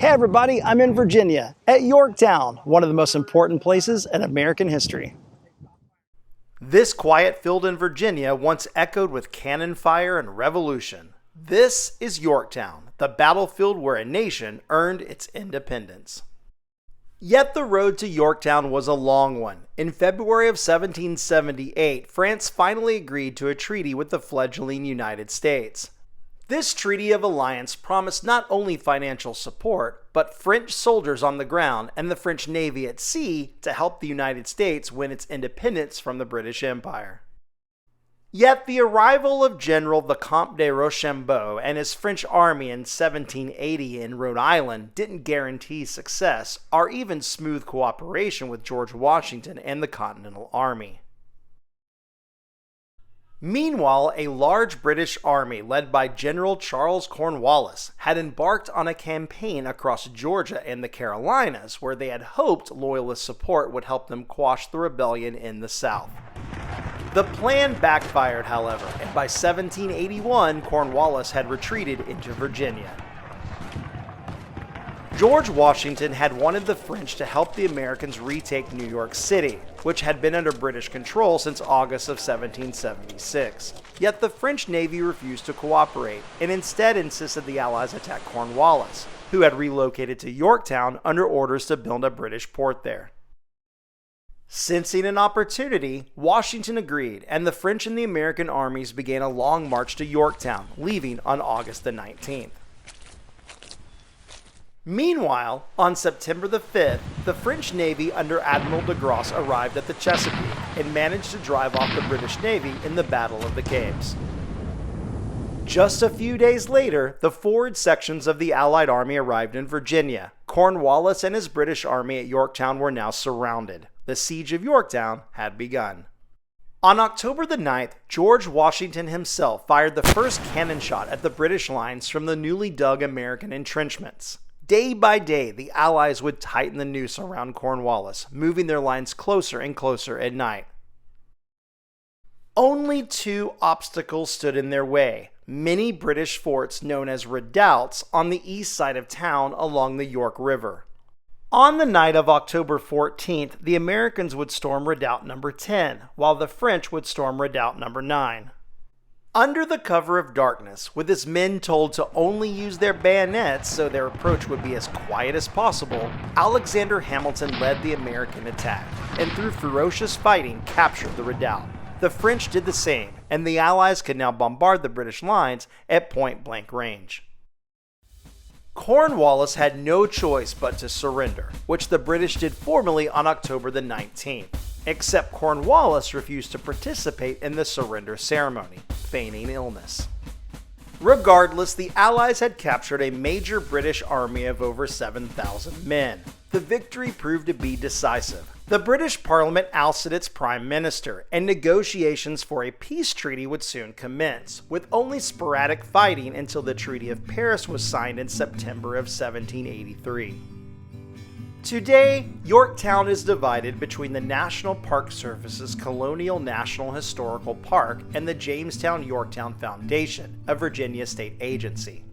Hey everybody, I'm in Virginia, at Yorktown, one of the most important places in American history. This quiet field in Virginia once echoed with cannon fire and revolution. This is Yorktown, the battlefield where a nation earned its independence. Yet the road to Yorktown was a long one. In February of 1778, France finally agreed to a treaty with the fledgling United States. This treaty of alliance promised not only financial support, but French soldiers on the ground and the French Navy at sea to help the United States win its independence from the British Empire. Yet the arrival of General the Comte de Rochambeau and his French army in 1780 in Rhode Island didn't guarantee success or even smooth cooperation with George Washington and the Continental Army. Meanwhile, a large British army led by General Charles Cornwallis had embarked on a campaign across Georgia and the Carolinas where they had hoped Loyalist support would help them quash the rebellion in the South. The plan backfired, however, and by 1781, Cornwallis had retreated into Virginia. George Washington had wanted the French to help the Americans retake New York City, which had been under British control since August of 1776. Yet the French Navy refused to cooperate and instead insisted the Allies attack Cornwallis, who had relocated to Yorktown under orders to build a British port there. Sensing an opportunity, Washington agreed, and the French and the American armies began a long march to Yorktown, leaving on August the 19th. Meanwhile, on September the 5th, the French Navy under Admiral de Grasse arrived at the Chesapeake and managed to drive off the British Navy in the Battle of the Capes. Just a few days later, the forward sections of the Allied army arrived in Virginia. Cornwallis and his British army at Yorktown were now surrounded. The siege of Yorktown had begun. On October the 9th, George Washington himself fired the first cannon shot at the British lines from the newly dug American entrenchments. Day by day, the Allies would tighten the noose around Cornwallis, moving their lines closer and closer at night. Only two obstacles stood in their way: many British forts known as redoubts on the east side of town along the York River. On the night of October 14th, the Americans would storm Redoubt number 10, while the French would storm Redoubt number 9. Under the cover of darkness, with his men told to only use their bayonets so their approach would be as quiet as possible, Alexander Hamilton led the American attack, and through ferocious fighting captured the redoubt. The French did the same, and the Allies could now bombard the British lines at point-blank range. Cornwallis had no choice but to surrender, which the British did formally on October the 19th. Except Cornwallis refused to participate in the surrender ceremony, feigning illness. Regardless, the Allies had captured a major British army of over 7,000 men. The victory proved to be decisive. The British Parliament ousted its Prime Minister, and negotiations for a peace treaty would soon commence, with only sporadic fighting until the Treaty of Paris was signed in September of 1783. Today, Yorktown is divided between the National Park Service's Colonial National Historical Park and the Jamestown-Yorktown Foundation, a Virginia state agency.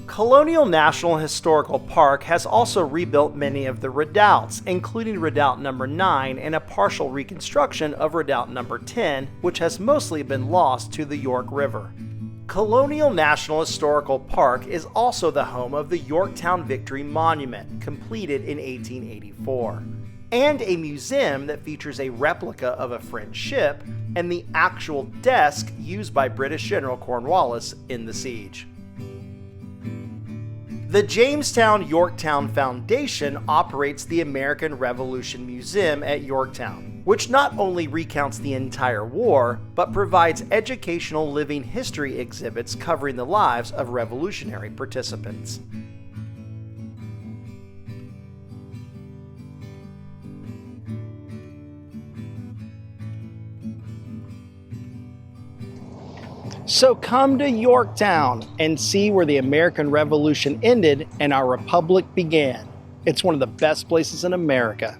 Colonial National Historical Park has also rebuilt many of the redoubts, including Redoubt number 9 and a partial reconstruction of Redoubt number 10, which has mostly been lost to the York River. Colonial National Historical Park is also the home of the Yorktown Victory Monument, completed in 1884, and a museum that features a replica of a French ship and the actual desk used by British General Cornwallis in the siege. The Jamestown-Yorktown Foundation operates the American Revolution Museum at Yorktown, which not only recounts the entire war, but provides educational living history exhibits covering the lives of revolutionary participants. So come to Yorktown and see where the American Revolution ended and our republic began. It's one of the best places in America.